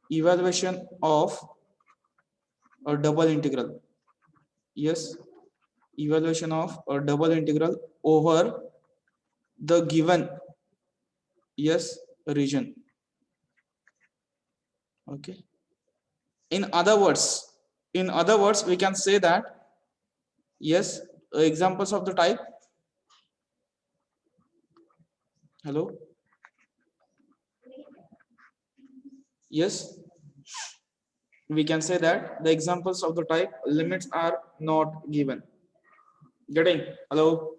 evaluation of a double integral. Yes, evaluation of a double integral over the given, yes, region. Okay. In other words, we can say that, yes, examples of the type. Hello. Yes, we can say that the examples of the type limits are not given. Getting? Hello.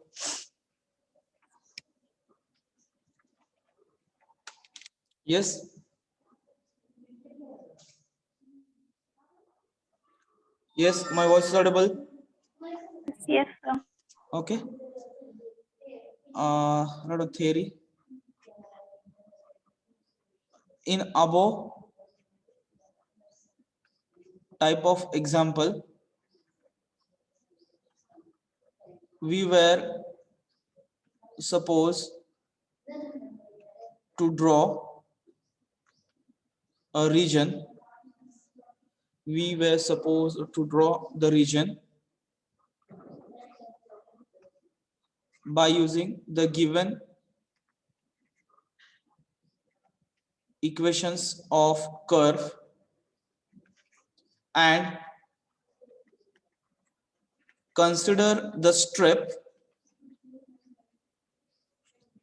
Yes. Yes, my voice is audible. Yes, sir. Okay. Not a theory. In above type of example, we were supposed to draw a region. We were supposed to draw the region by using the given equations of curve and consider the strip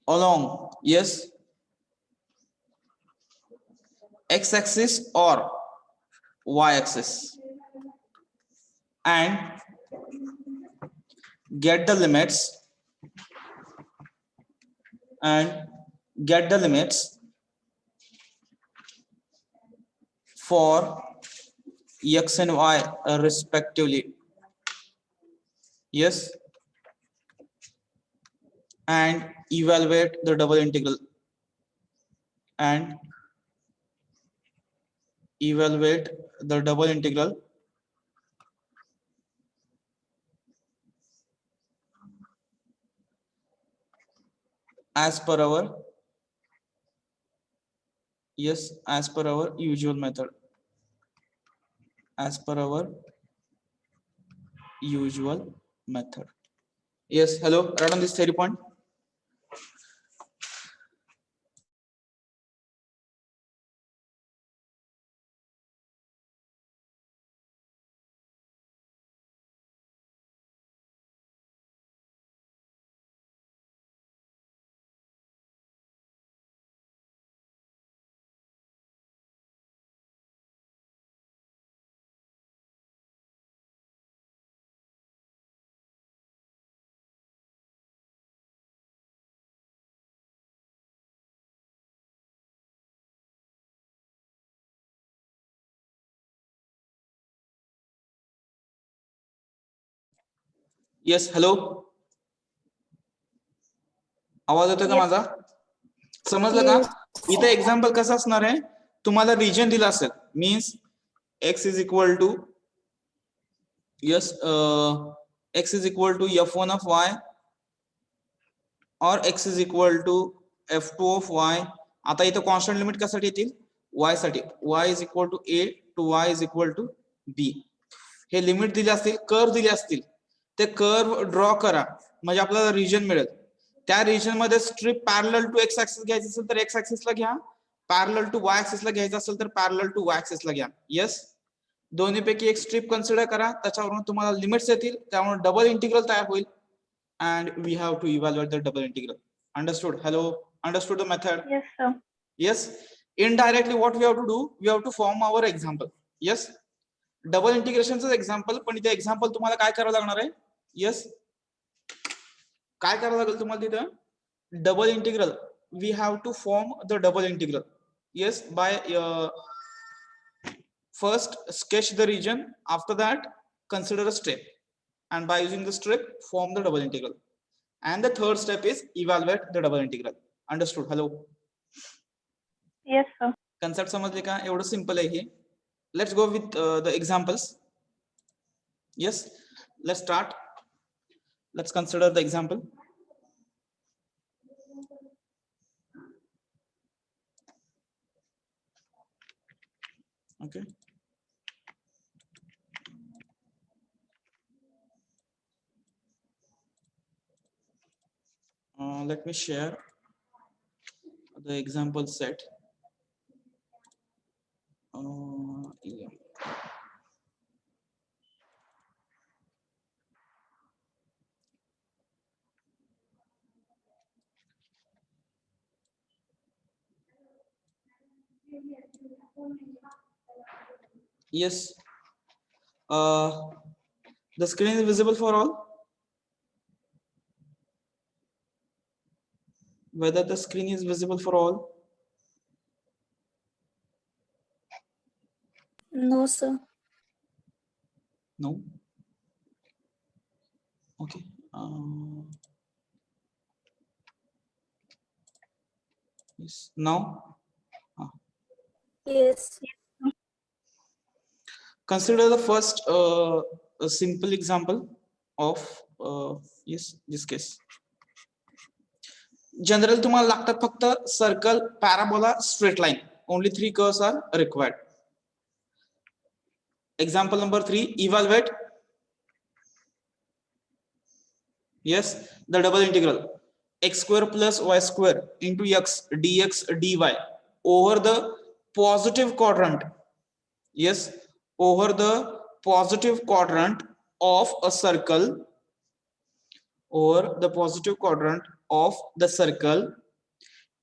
along, yes, x-axis or y-axis and get the limits for x and y respectively. Yes, and evaluate the double integral as per our, yes, as per our usual method. Yes, hello, right on this theory point. Yes, hello, आवाज येतोय का माझा? समजलं का? इथे example कसं असणार आहे, तुम्हाला रिजन दिला असेल, means x is equal to, yes, x is equal to f1 of y और x is equal to f2 of y. आता इथे कॉन्स्टंट लिमिट कशासाठी येतील? y साठी. y is equal to a to y is equal to b. हे limit दिले असतील, curve दिले असतील, ते कर्व ड्रॉ करा म्हणजे आपल्याला रिजन मिळेल. त्या रिजन मध्ये strip parallel to x axis घ्यायचं असेल तर एक्स ऍक्सिसला घ्या, पॅरलल टू वाय ऍक्सिसला घ्यायचं असेल तर पॅरलल टू वाय ऍक्सिसला घ्या. यस, दोन्हीपैकी एक स्ट्रिप कन्सिडर करा, त्याच्यावरून तुम्हाला लिमिट्स येतील, त्यामुळे डबल इंटिग्रल तयार होईल. And we have to evaluate the double integral. Understood? Hello, understood the method? Yes, sir. Yes. Indirectly what we have to do, we have to form our example. Yes, double इंटिग्रेशनचं example, पण इथे example तुम्हाला काय करावं लागणार आहे? Yes, काय करावं लागेल तुम्हाला तिथं? Double integral, we have to form the double integral. Yes, by first sketch the region, after that consider a strip, and by using the strip form the double integral, and the third step is evaluate the double integral. Understood? Hello. Yes, sir. Concept समजले का? एवढं simple आहे हे. Let's go with the examples. Yes, let's start. Let's consider the example. Okay. Let me share the example set. Yeah. Yes. The screen is visible for all. Whether the screen is visible for all. No, sir. No. Okay. Yes. Now. Yes. Consider the first a simple example of yes this case. General तुम्हाला लागतात फक्त circle, parabola, straight line. Only 3 curves are required. Example number 3. Evaluate. Yes, the double integral x square plus y square into x dx dy over the positive quadrant. Yes, over the positive quadrant of a circle, over the positive quadrant of the circle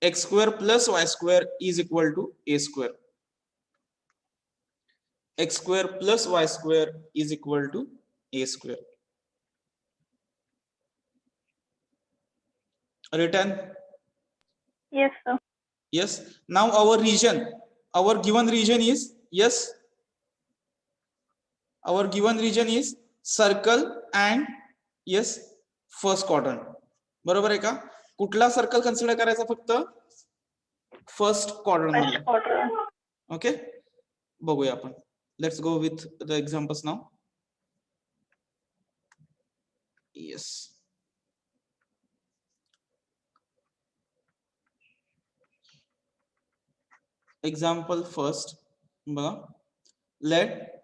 x square plus y square is equal to a square. X square plus y square is equal to a square. Written? Yes, sir. Yes. Now our region, our given region is, yes, our given region is circle and yes first quadrant. बरोबर आहे का? कुठला circle consider करायचा? फक्त first quadrant First मधला. quadrant. Okay, बघूया आपण. Let's go with the examples now. Yes. Example first. Let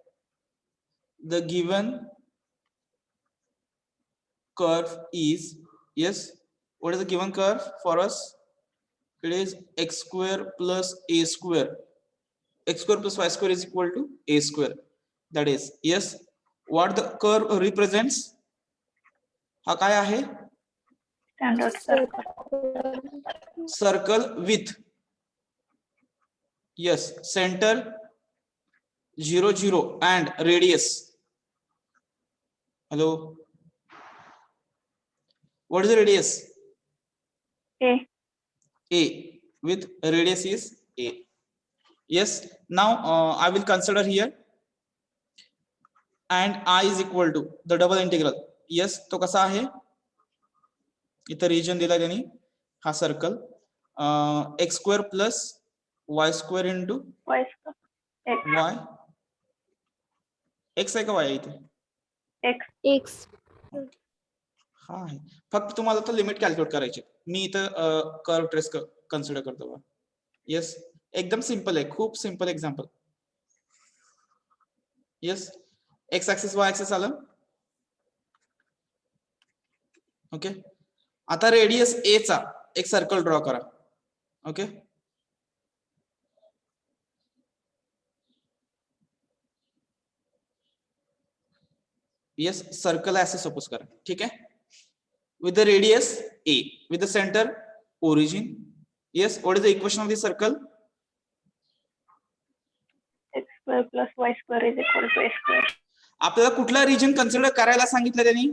the given curve is, yes, what is the given curve for us? It is x square plus a square. X square plus y square is equal to a square. That is, yes, what the curve represents? हा काय आहे? Standard circle. Circle with, yes, center 0 0 and radius. Hello, what is the radius? A. With radius is a. Yes, now I will consider here and I is equal to the double integral. Yes, तो कसा आहे? इथं region दिला त्यांनी, हा circle x square plus y square into Y square. X. y. x आहे का y आहे इथे? X. X. हा आहे. फक्त तुम्हाला तर लिमिट कॅल्क्युलेट करायची. मी इथं कर्व ट्रेस कन्सिडर करतो बघा. येस, एकदम सिंपल आहे, खूप simple example. Yes, X axis Y axis आलं. ओके, आता रेडियस ए चा एक सर्कल ड्रॉ करा. ओके, येस, सर्कल ऐसे सपोज करा. ठीक है, with the radius a, with the center origin. Yes, what is the equation of the circle? X square plus Y square is equal to A square. आपल्याला कुठला region consider करायला सांगितलं त्यांनी?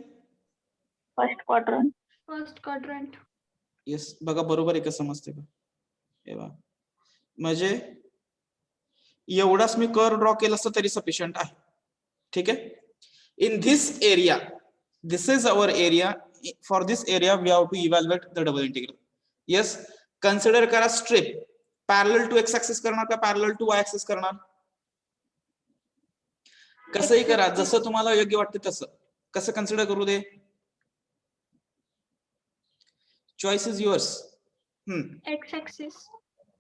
First quadrant. First quadrant. Yes, बघा बरोबर आहे का? समजते का? हे बघा, म्हणजे एवढाच मी कर्व ड्रॉ केलं असतं तरी सफिशियंट आहे. ठीक आहे, in this area, this is our area. For this area we have to evaluate the double integral. Yes, consider करा strip parallel to x axis करणार का पॅरलल टू वाय ऍक्सिस करणार? कसंही करा, जसं तुम्हाला योग्य वाटतं तसं. कसं कन्सिडर करू दे, choice is yours. X axis.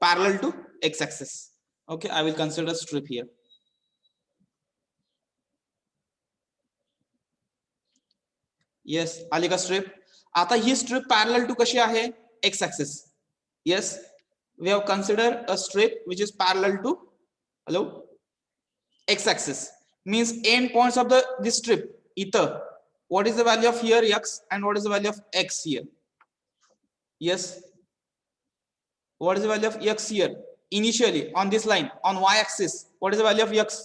Parallel to x axis. Okay, I will consider strip here. Yes, आली का स्ट्रिप? आता ही स्ट्रिप पॅरलल टू कशी आहे? X axis. Yes, we have consider a strip which is parallel to hello x axis. Means end points of this strip इथं. What is the value of here x and what is the value of x here? Yes, what is the value of x here initially on this line on y axis? What is the value of x?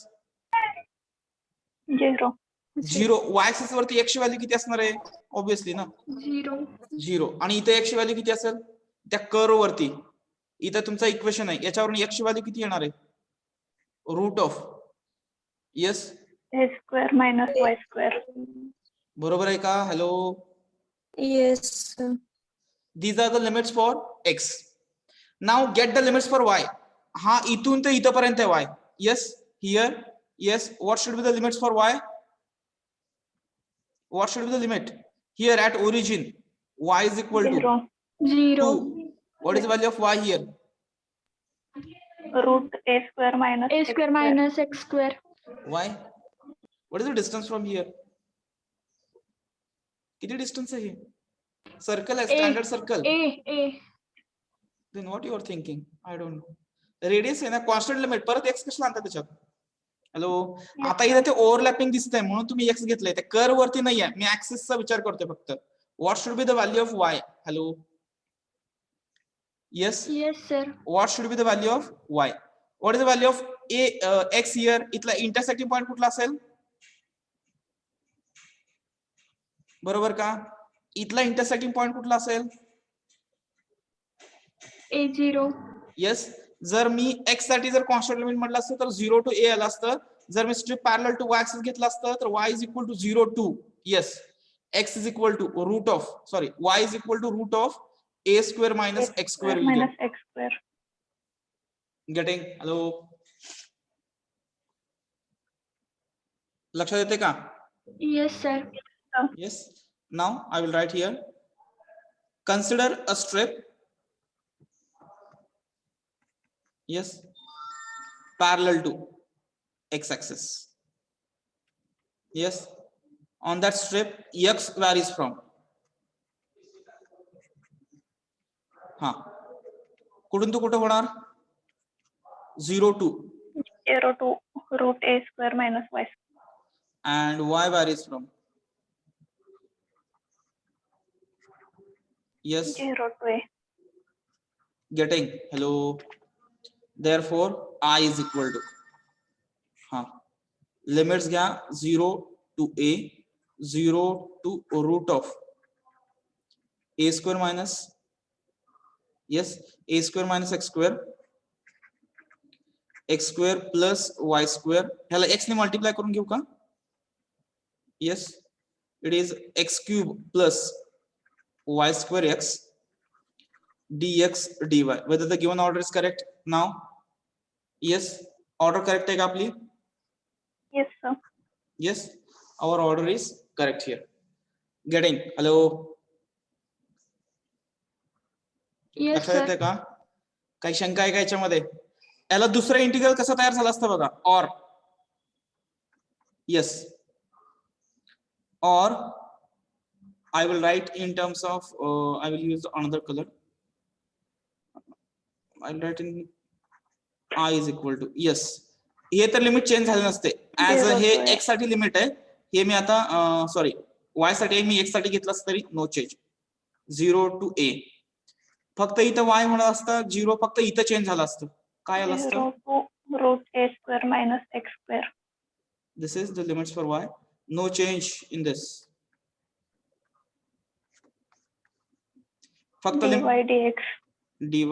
0. 0. y axis वरती x ची value किती असणार आहे? Obviously ना 0. 0. आणि इथे x ची value किती असेल? त्या कर्व वरती. इथं तुमचा इक्वेशन आहे, याच्यावरून x ची व्हॅल्यू किती येणार आहे? Root of. Yes, A square minus y square. बरोबर आहे का? Hello, Yes, sir. these are the limits for x. Now get the limits for y. हा इथून ते इथपर्यंत आहे y. Yes, here. Yes, what should be the limits for y? What should be the limit? Here at origin, y is equal to 0. 0. 2. What is the value of y here? Root a square minus A x square minus x square. Y. What is the distance from here? किती distance आहे? Circle आहे, standard circle. A. Then what you are thinking? I don't know. Radius आहे ना, constant limit. परत x कशाला आणता त्याच्यात? Hello, आता इथे ते ओव्हरलॅपिंग दिसतंय म्हणून तुम्ही x घेतलंय. त्या कर्व वरती नाहीये, मी ऍक्सिसचा विचार करतोय फक्त. What should be the value of y? Hello, yes. Yes, sir. What should be the value of y? What is the value of x here? इथला इंटरसेक्टिंग पॉइंट कुठला असेल? बरोबर का? इथला इंटरसेक्टिंग पॉइंट कुठला असेल? A0. येस, जर मी x साठी जर कॉन्स्टंट लिमिट म्हटलं असतं तर 0 टू a आलं असतं. जर मी strip parallel to y axis घेतलं असतं तर y is equal to 0 to yes x is equal to root of sorry y is equal to root of a square minus x square will minus x square. Getting? Hello, लक्षात येते का? Yes, sir. Yes. Now I will write here. Consider a strip. Yes. Parallel to x-axis. Yes. On that strip, x varies from. हाँ. कुठून तो कुठे होणार? 0 to 0 to root a square minus y square. and y varies from. Yes. 0 to a. Getting? Hello. Therefore, I is equal to. हाँ. Limits घ्या 0 to a, 0 to root of a square minus. Yes, a square minus x square. X square plus y square. ह्याला x ने multiply करून घेऊ का? Yes, it is x cube plus y square x dx dy. Whether the given order is correct now? Yes, order correct है क्या आपली? Yes, sir. Yes, our order is correct here. Getting? Hello. Yes, लक्षात येते sir. का? काही शंका आहे का याच्यामध्ये? याला दुसरा इंटिग्रल कसा तयार झाला असता बघा. और yes, or I will write in terms of I will use another color. I will write in I is equal to yes. हे तर लिमिट चेंज झाले नसते. ऍज हे x साठी लिमिट आहे. हे मी आता सॉरी y साठी मी x साठी घेतलं तरी नो चेंज. 0 to a. फक्त इथं y होणार असतं 0, फक्त इथं चेंज झालं असतं. काय आलं असतं? 0 to root a square minus x square. This is the limits for y. No change in this. फक्त dy dx. dy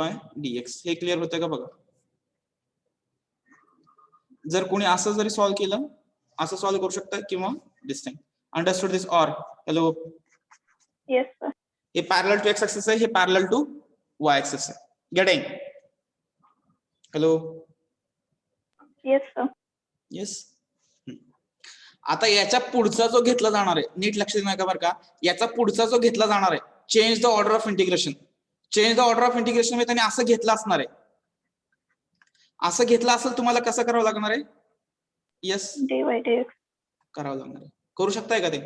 dx हे क्लिअर होतंय का बघा. जर कोणी असं जरी सॉल्व्ह केलं, असं सॉल्व्ह करू शकता किंवा दिस थिंग. Understood this? और हॅलो, Yes, sir. हे पॅरलल टू एक्स ऍक्सिस आहे, हे पॅरलल टू वाय ऍक्सिस आहे. Getting? Hello. Yes, sir. Yes. आता याच्या पुढचा जो घेतला जाणार आहे, नीट लक्ष देऊ नका बरं का, याचा पुढचा जो घेतला जाणार आहे, change the order of integration. Change the order of integration मध्ये त्यांनी असं घेतलं असणार आहे. असं घेतलं असेल तुम्हाला कसं करावं लागणार आहे? Yes, dy dx. करावं लागणार आहे. करू शकताय का ते?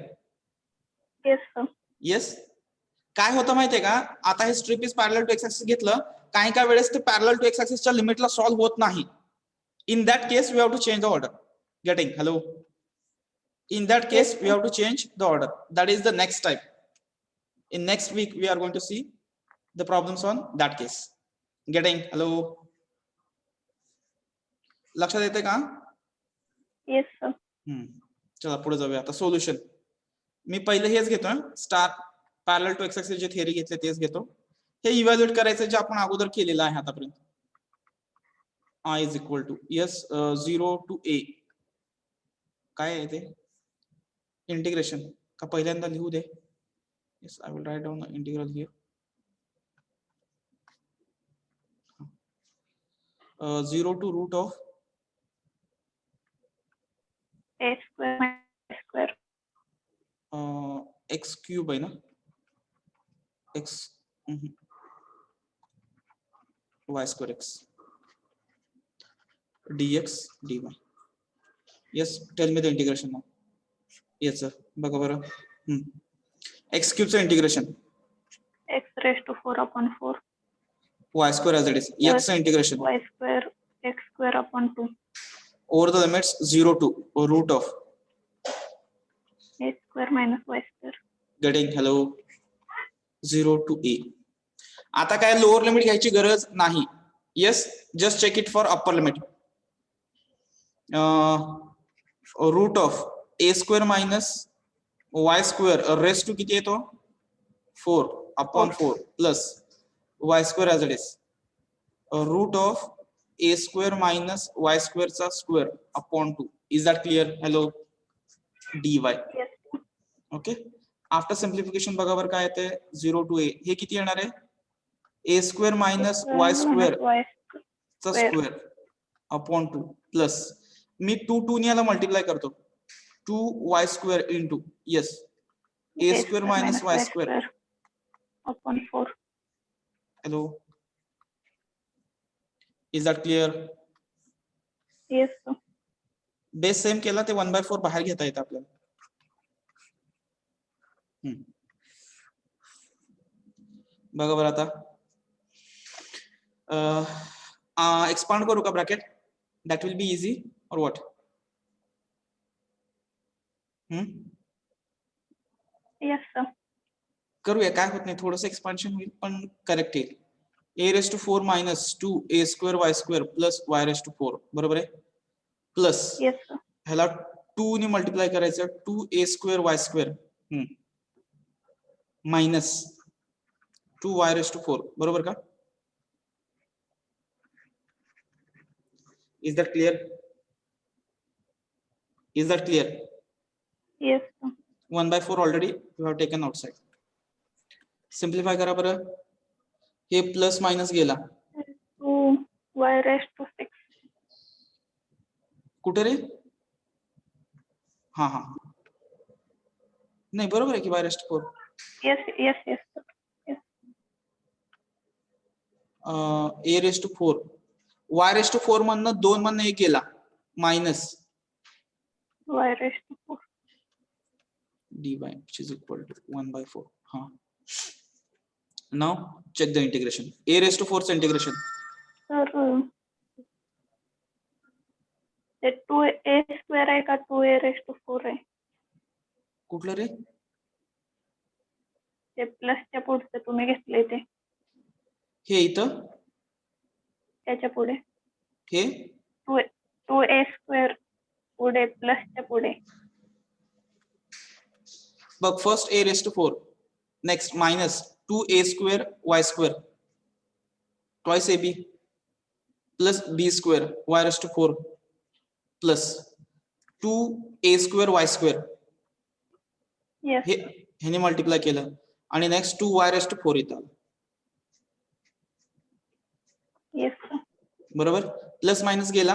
Yes, sir. येस. काय होतं माहितीये का, आता हे strip is parallel to x axis घेतलं, काही वेळेस ते पॅरलल टू एक्स ऍक्सिसच्या लिमिटला सॉल्व्ह होत नाही. In that case we have to change the order. Getting? Hello. In that case, we have to change the order. That is the next type. In next week, we are going to see the problems on that case. Getting? Hello. लक्षात येते का? Yes, sir. चला पुढे जाऊया आता. Solution मी पहिले हेच घेतो, star parallel to x axis जे थिअरी घेतले तेच घेतो. हे इव्हॅल्युएट करायचं जे आपण अगोदर केलेलं आहे आतापर्यंत. I is equal to yes 0 to a. काय आहे ते? इंटिग्रेशन का पहिल्यांदा लिहू दे. Yes, I will write down the integral here. 0 to root of A square minus square. x cube है ना, x y square x dx dy. Yes, tell me the integration now. Yes sir, बघा बरं. x cube चं integration X raised to 4 upon 4. y square as it is. x चं integration Y square x square upon 2. over the limits 0 to root of A square minus y square. getting? Hello. 0 to a. आता काय lower limit घ्यायची गरज नाही. Yes, just check it for upper limit. Root of A square minus Y square raise to किती येतो? 4 upon 4 plus Y square as it is. Root of A square minus Y square चा square upon 2. Is that clear? Hello. dy. Yes. Okay. After simplification बघा बरं काय येते? 0 to a. हे किती येणार आहे? ए स्क्वेअर मायनस वाय स्क्वेअर चा square upon 2 plus मी 2 ने याला मल्टिप्लाय करतो. 2y square into yes A square minus Y square upon 4. Hello. Is that clear? Yes, sir. Base same केला ते 1/4 बाहेर घेता येतं आपल्याला. बघा बरं आता एक्सपांड करू का bracket? That will be easy और व्हॉट? Yes, sir. करूया, काय होत नाही, थोडंसं एक्सपान्शन होईल पण करेक्ट येईल. a raised to 4 minus 2a square y square plus y raised to 4 बरोबर आहे. Plus Yes, sir. ह्याला 2 ने मल्टिप्लाय करायचं 2a square y square minus 2y raised to 4 बरोबर का? Is that clear? Is that clear? Yes, sir. 1/4 already you have taken outside. Simplify करा बरं. हे plus minus गेला 2y raised to 6. कुठे रे? हा नाही बरोबर आहे की y raised to 4. Yes, sir. Yes. a raised to 4 y raised to 4 मधनं 2 मधनं 1 गेला minus Y raised to 4. dy which is equal to 1/4. Now check the integration. a raised to 4 चं integration. Sir, ते 2a square आहे का 2a raised to 4 आहे? कुठलं रे? ते प्लसच्या पुढचं तुम्ही घेतले ते हे इथं त्याच्या पुढे हे 2a square पुढे प्लसच्या पुढे. बघ first a raised to 4 next minus 2a square y square twice ab plus b square y raised to 4 plus 2a square y square Yes. हे ह्याने मल्टिप्लाय केलं आणि नेक्स्ट 2y raised to 4 येतं. Yes, sir. बरोबर. Plus minus गेला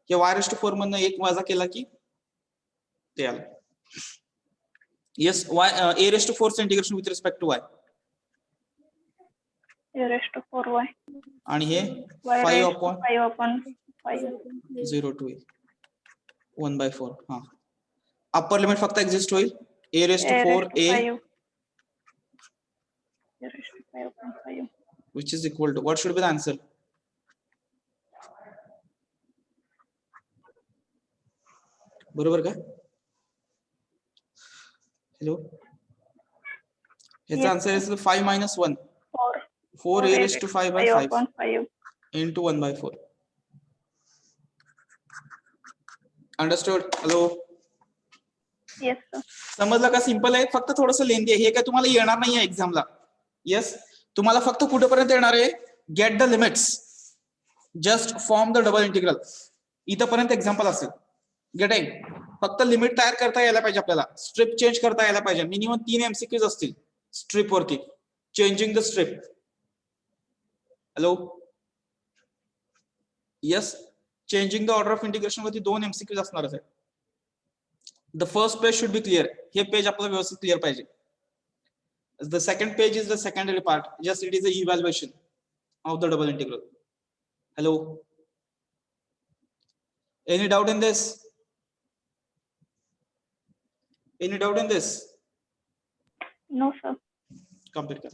हे y raised to 4 मधनं 1 वजा केला की ते आलं. येस a raised to 4 चं integration with respect to y A raised to 4y. आणि हे Y 5 raised to upon 5 upon 5. 0 to a 1/4. Upper limit फक्त एक्झिस्ट होईल a raised to 4 a raised to 5.5. which is equal to, what should be the answer? बरोबर का? Hello. Its Yes, answer is 5 minus 1. 4. 4 a raised to 5 by 5 upon 5. into 1 by 4. Understood? Hello. Yes, sir. समजलं का? Simple आहे, फक्त थोडंसं लेंदी आहे. हे काय तुम्हाला येणार नाही आहे एक्झामला. येस, तुम्हाला फक्त कुठेपर्यंत येणार आहे? Get the limits, just form the double integral, इथपर्यंत एक्झाम्पल असेल. गेटिंग? फक्त लिमिट तयार करता यायला पाहिजे आपल्याला, स्ट्रिप चेंज करता यायला पाहिजे. मिनिमम 3 MCQs असतील स्ट्रिप वरती, changing the strip. Hello. Yes, changing the order of integration वरती 2 MCQs असणारच आहे. The first page should be clear. हे पेज आपल्याला व्यवस्थित क्लिअर पाहिजे. The second page is the secondary part. Just it is the evaluation of the double integral. Hello. Any doubt in this? Any doubt in this? No, sir. Complete kar.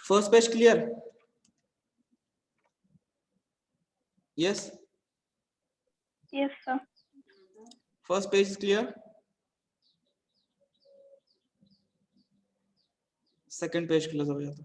First page clear? Yes. Yes, sir. First page is clear. Second page clear जाऊया आता.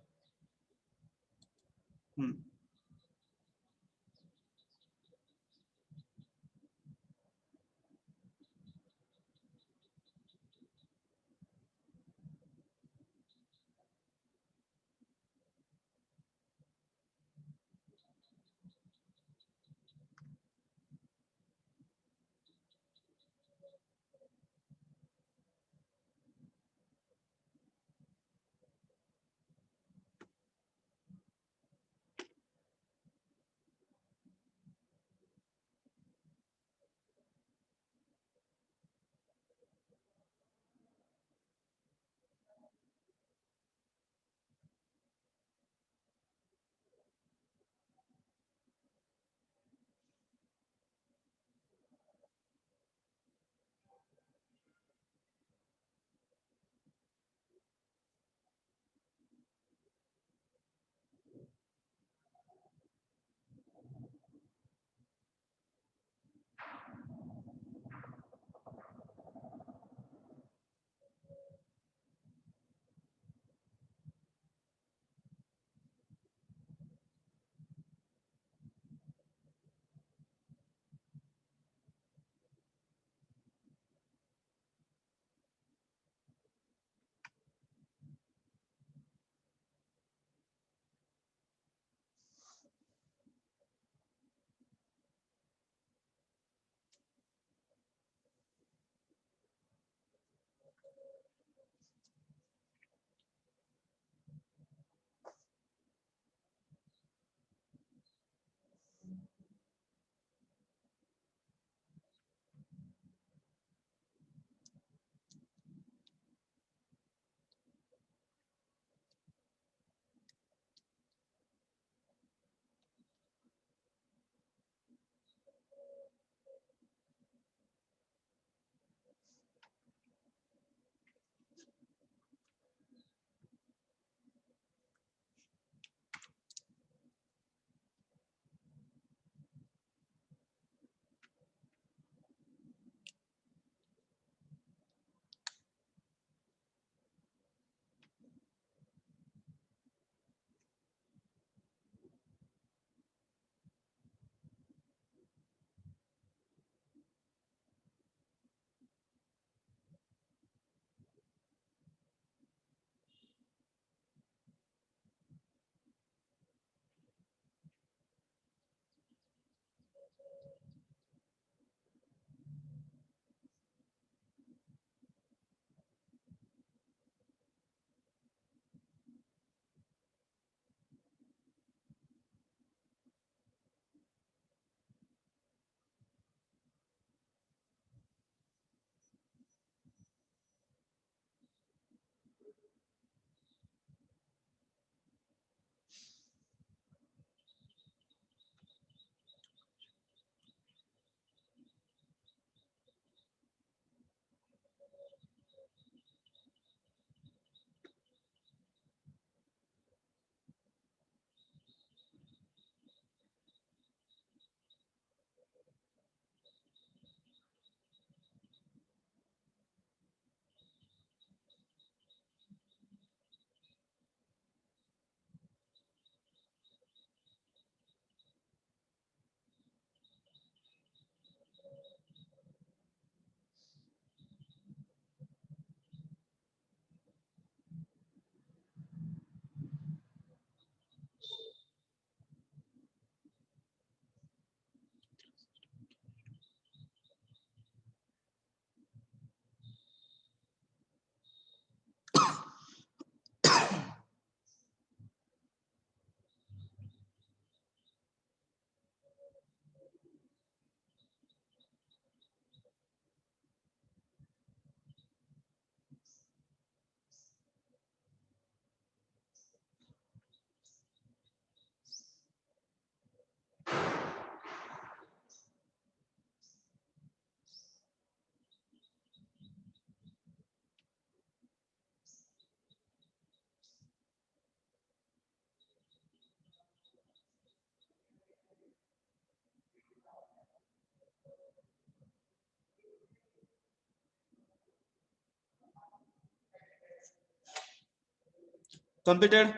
Completed?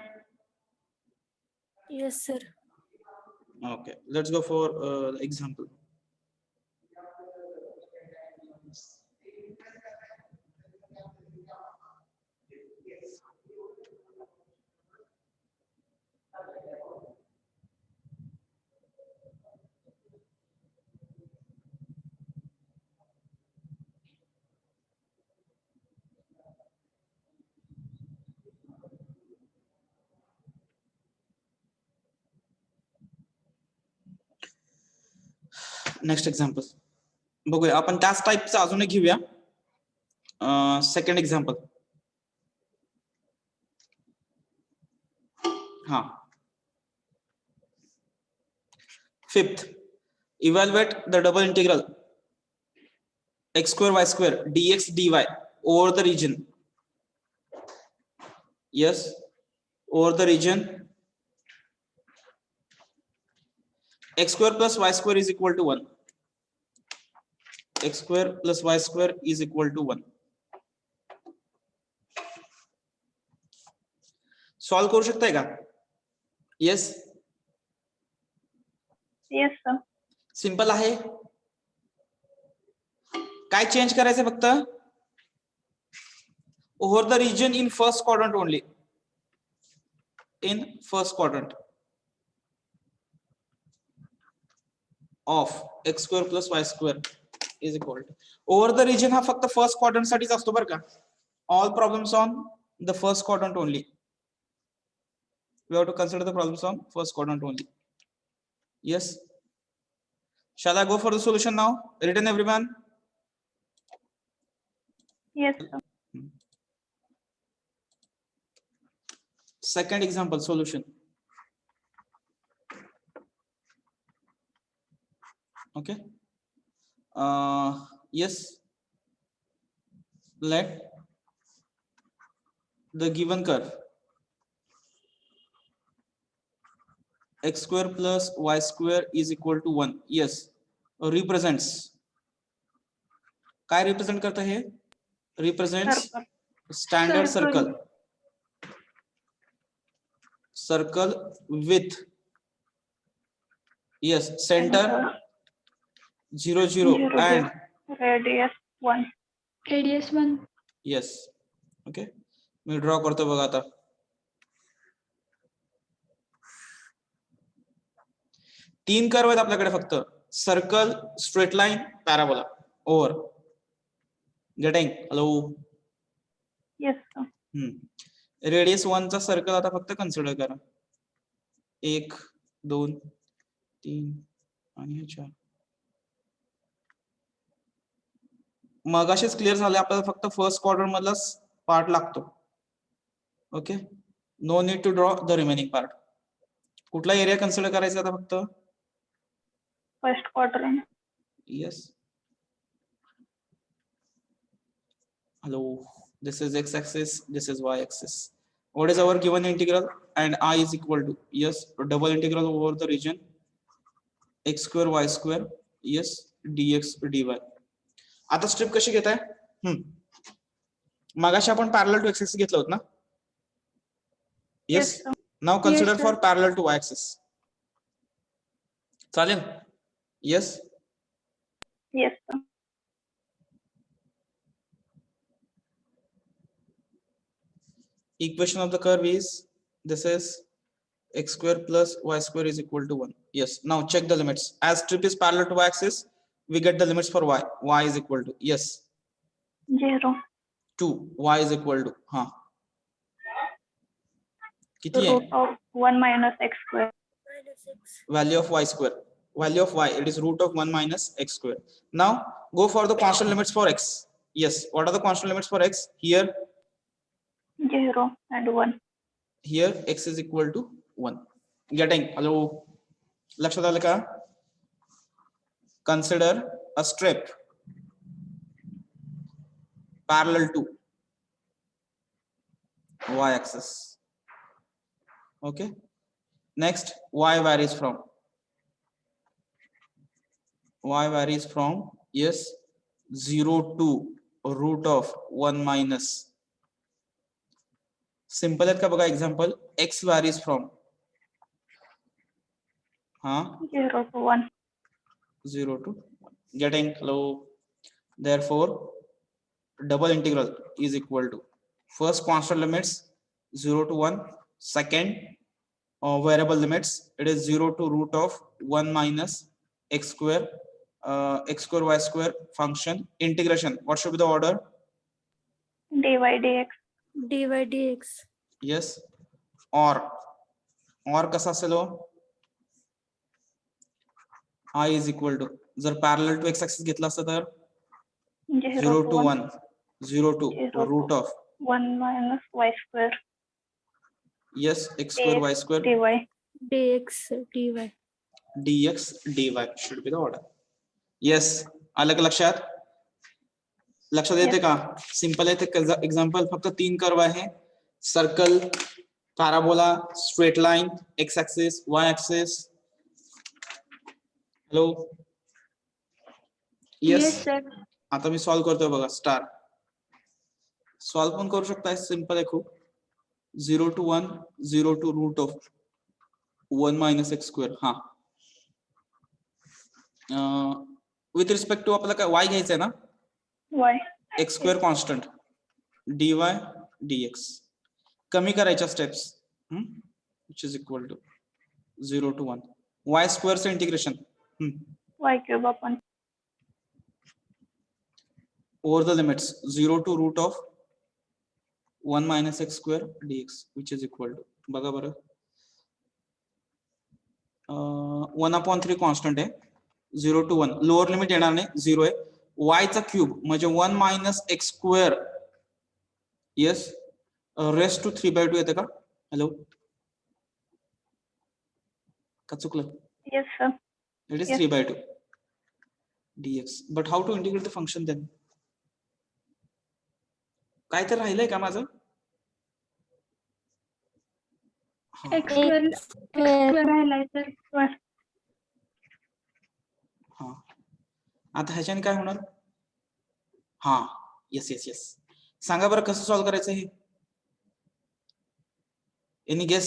Yes, sir. Okay, let's go for the example. Next example बघूया आपण त्याच टाईपचं अजून एक घेऊया. Second example. हा, fifth, evaluate the double integral x square y square dx dy over the region. Yes, over the region x square plus y square is equal to 1. X square plus y square is equal to 1. Solve करू शकताय का? Yes. Yes sir. Simple आहे. काय change करायचं फक्त? Over the region in first quadrant only. In first quadrant of x square plus y square is equal to. Over the region हा फक्त first quadrant साठीच असतो बरं का. All problems on the first quadrant only. We have to consider the problems on first quadrant only. Yes. Shall I go for the solution now? Written everyone? Yes sir. Second example solution. Okay. Yes. Let the given curve x square plus y square is equal to 1. Yes. Represents. काय represent करता है? Represents standard circle. Circle with, yes, center 0 0 and radius 1. Radius 1. yes. Okay, me draw करतो बघा आता. तीन curve आहेत आपल्याकडे फक्त. Circle, straight line, parabola. Over. Getting? Hello. Yes sir. Radius 1 चा सर्कल आता फक्त कन्सिडर करा. 1 2 3 आणि 4. मगाशीच क्लिअर झाले, आपल्याला फक्त फर्स्ट क्वाड्रंट मधला पार्ट लागतो. Okay, no need to draw the remaining part. कुठला एरिया कन्सिडर करायचा आता फक्त? First quadrant. Yes. Hello, this is x axis, this is y axis. What is our given integral? And I is equal to, yes, double integral over the region x square y square, yes, dx dy. आता strip कशी घेताय? मगाशी आपण parallel to x axis घेतलं होतं ना? Yes. Now consider Yes, for sir. parallel to y axis. चालेल? Yes. Yes sir. Equation of the curve is, this is x square plus y square is equal to 1. Yes. Now check the limits. As strip is parallel to y axis, we get the limits for y. Y is equal to, yes, 0. 2. Y is equal to, हाँ, कितनी है? Root of 1 minus x square. Value of y square. Value of y, it is root of 1 minus x square. Now go for the constant limits for x. Yes. What are the constant limits for x? Here 0 and 1. here x is equal to 1. Getting? Hello. लक्षात आलं का? Consider a strip parallel to y axis. Okay. Next, y varies from, yes, 0 to root of 1 minus simple आहेत का बघा example. X varies from 0 to 1. 0 to getting. Hello. Therefore double integral is equal to first constant limits 0 to 1, second variable limits it is 0 to root of 1 minus x square y square function integration. What should be the order? dy dx. dy dx. Yes. or कसा असेल हो? I is equal to जर parallel to x axis घेतला असता तर 0 to 1 0 to 0 root to of 1 minus y square. yes x square y square dy. dx dy. dx dy should be the order. Yes. आलं का लक्षात? लक्षात येते का? सिंपल आहे ते एक्झाम्पल. फक्त 3 कर्व आहे. Circle, parabola, straight line, X axis, Y axis. Hello. Yes, yes. sir. आता मी सॉल्व्ह करतोय बघा. स्टार सॉल्व्ह पण करू शकताय. सिंपल आहे खूप. 0 to 1 0 to root of 1 minus x square. हा विथ रिस्पेक्ट टू आपल्याला काय y घ्यायचंय ना. y. X square constant dy dx. कमी करायच्या steps which is equal to 0 to 1 y square चे integration y cube upon over the limits 0 to root of 1 minus x square dx which is equal to बघा बरं 1/3 constant आहे. 0 to 1 lower limit येणार नाही. 0 आहे. y चा cube म्हणजे 1 minus x square. Yes. Raised to 3/2 येते का? हॅलो. का चुकलं? yes sir. It is Yes. 3/2 dx. But how to integrate the function then? काय तर राहिलंय का माझं? x square राहिलाय सर. हा. आता ह्याच्याने काय होणार? हा. Yes yes yes. सांगा बरं कसं सॉल्व्ह करायचं हे? Any guess?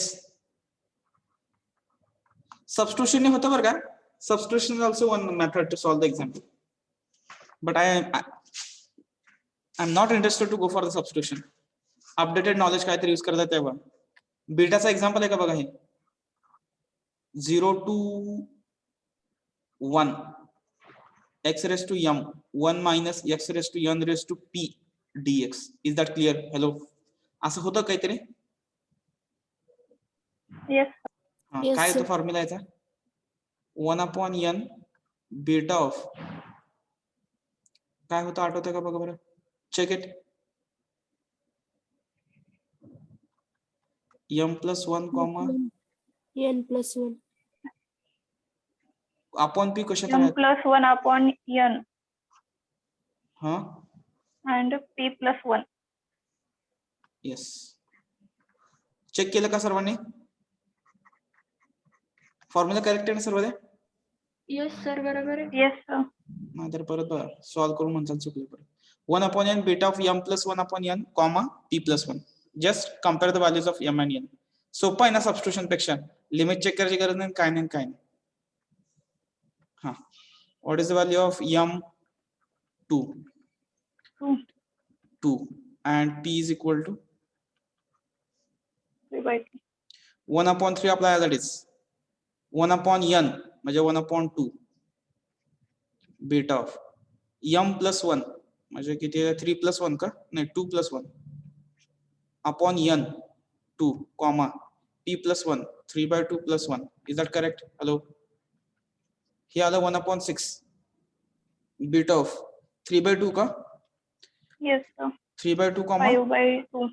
सबस्टिट्यूशन होतं बरं का? Substitution is also one method to solve the example. But I'm not interested to go for the substitution. Updated knowledge काहीतरी यूज करता तेव्हा. बीटाचा एक्झाम्पल आहे का बघा हे. 0 to 1 x raised to m 1 minus x raised to n raised to p dx. Is that clear? Hello. असं होतं काहीतरी? yes. काय येतो फॉर्म्युला याचा? 1/n बीटा ऑफ काय होतं आठवतं का बघा बरं. Check it. m plus 1 comma n plus 1 upon p question m plus 1 upon n हा. and p plus 1. Yes. Check केलं का सर्वांनी? फॉर्म्युला करेक्ट आहे ना सर्व? yes sir बरोबर आहे. yes sir. नाहीतर परत बघा सॉल्व्ह करून म्हणतात चुकलं परत. 1/n beta of m plus 1/n comma p plus 1. Just compare the values of m and n. सोपं आहे ना सबस्टिट्यूशन पेक्षा. लिमिट चेक करायची गरज नाही. काय नाही काय नाही. हा. What is the value of m 2 2 and p is equal to 3/2. 1/3 आपला ऍज इट इज 1/n म्हणजे 1/2 बीटा ऑफ m plus 1 म्हणजे किती आहे? 3 plus 1 का? नाही 2 plus 1 upon n 2 comma p plus 1 3/2 plus 1. Is that correct? Hello. हे आलं 1/6 beta of 3/2 का? yes sir. 3/2 comma 5/2.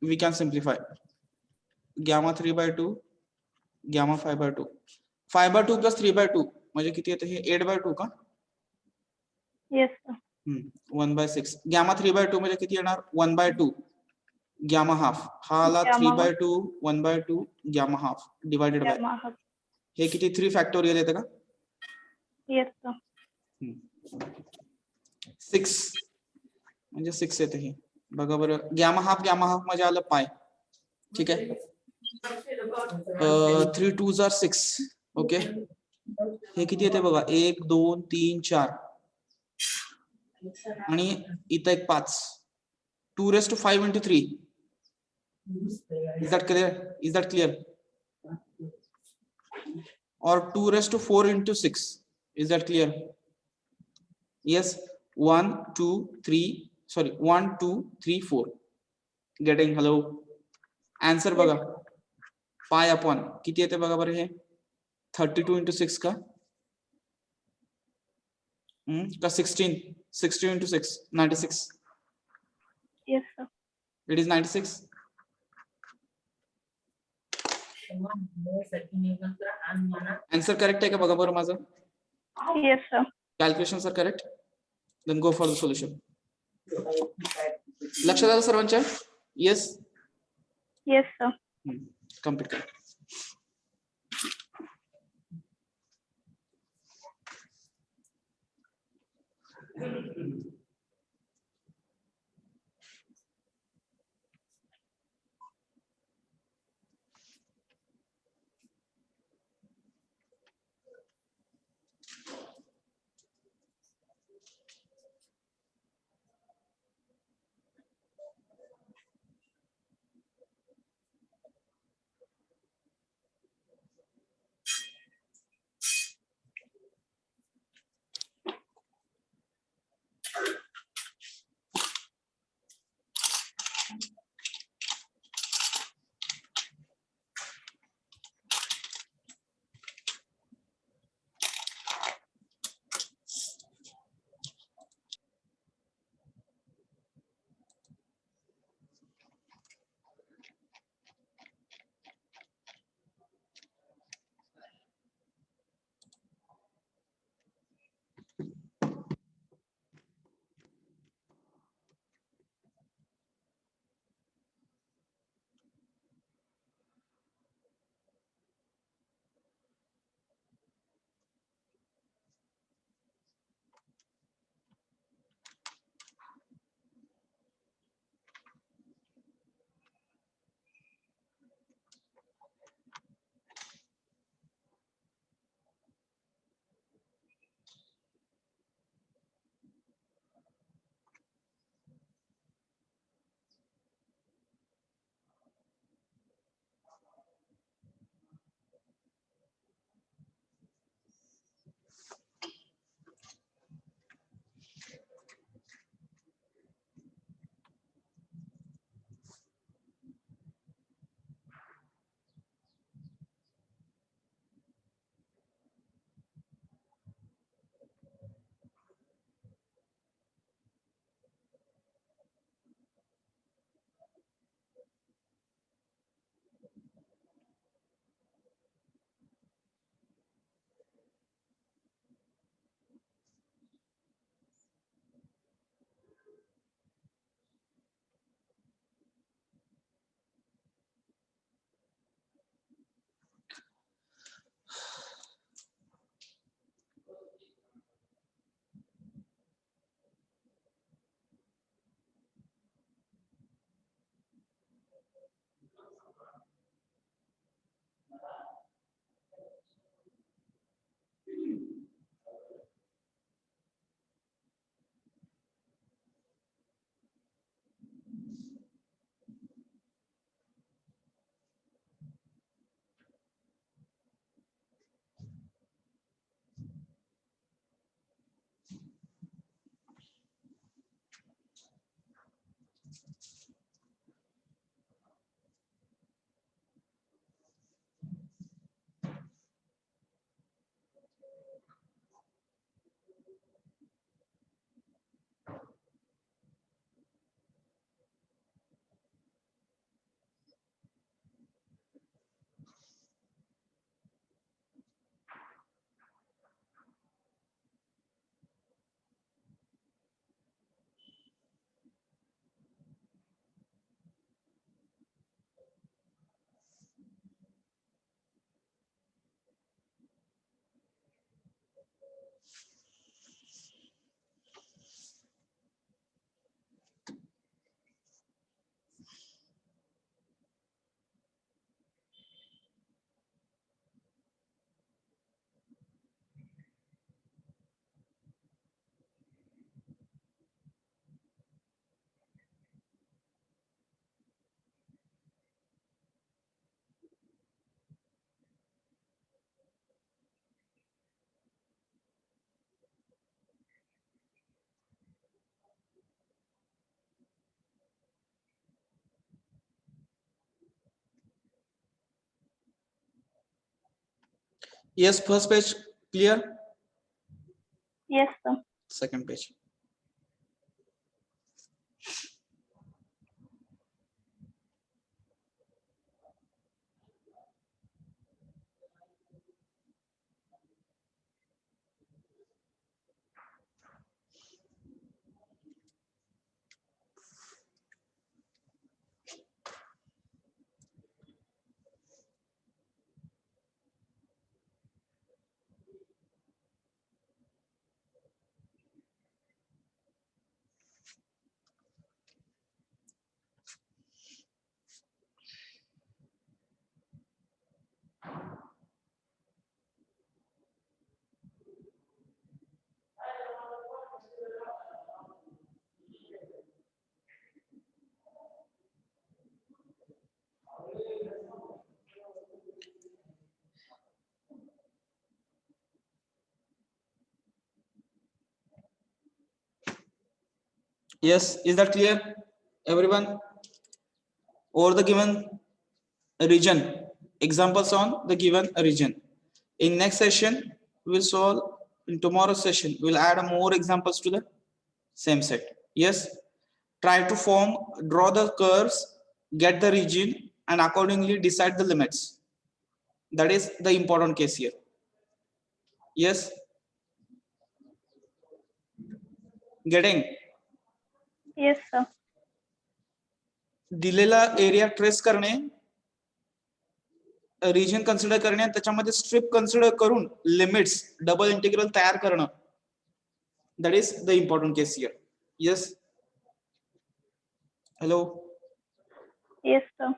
we can simplify gamma 3/2 gamma 5/2 5/2 plus 3/2 म्हणजे किती येतं हे 8/2 का? yes sir. 1/6 gamma 3/2 म्हणजे किती येणार? 1/2 gamma half. हा आला Gamma 3/2 1/2 gamma half divided by gamma half. हे किती 3 फॅक्टोरियल येतं का? yes sir. 6 म्हणजे 6 येतं हे. बघा बरं. गॅमा हाफ म्हणजे आलं पाय. ठीक आहे. 3 2 जार 6. ओके, हे किती येते बघा, 1 2 3 4 आणि इथं एक 5. 2 raised to 5 into 3. Is that clear? Is that clear? Or 2 raised to 4 into 6. Is that clear? Yes. 1 2 3 sorry 1 2 3 4. Getting? Hello. Answer बघा. Pi upon किती येते बघा बरं हे, 32 into 6 का 16 into 6 96. Yes, sir. It is 96. Answer correct आहे का बघा बरं माझं. Yes, sir. Calculations are correct. Then go for the solution. लक्षात आलं सर्वांच्या? Yes. Yes, sir. Complete करा. Yes, first page clear. Yes, sir. Second page. Yes, is that clear, everyone? Over the given region, examples on the given region. In next session, we will solve. In tomorrow's session, we'll add more examples to the same set. Yes, try to form, draw the curves, get the region, and accordingly decide the limits. That is the important case here. Yes, getting Yes, sir. दिलेला area trace करणे, region consider करणे आणि त्याच्यामध्ये strip consider करून limits double integral तयार करणं. That is the important case here. Yes. Hello. Yes, sir.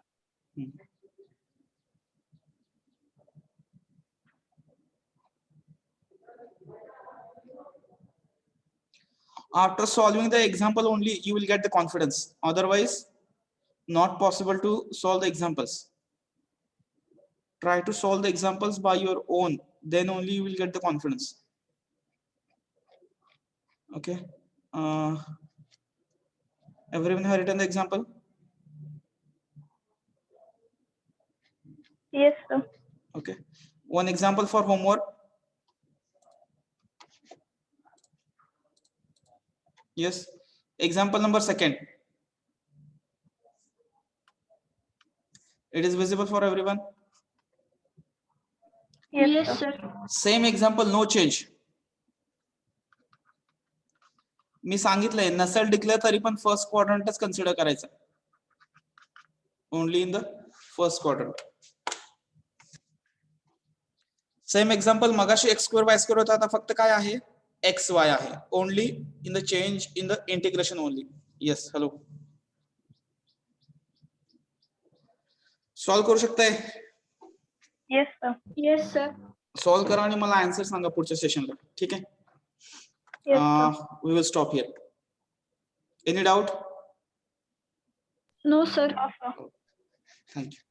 After solving the example only, you will get the confidence. Otherwise, not possible to solve the examples. Try to solve the examples by your own. Then only you will get the confidence. Okay. Everyone have written the example? Yes, sir. Okay. One example for homework. Yes. Example number second. It is visible for everyone. Yes, Yes, sir. sir. Same example, no change. मी सांगितलंय नसेल declare तरी पण first क्वाड्रंटच consider करायचं. Only in the first quadrant. Same example मगाशी x square वाय square होता, आता फक्त काय आहे एक्स वाय आहे. Only in the change in the integration only. Yes, hello. Solve करू शकताय? Yes, sir. Yes, sir. Solve करा आणि मला आन्सर सांगा पुढच्या सेशनला. ठीक आहे. Yes, sir. We will stop here. Any doubt? No, sir. No, sir. Thank you.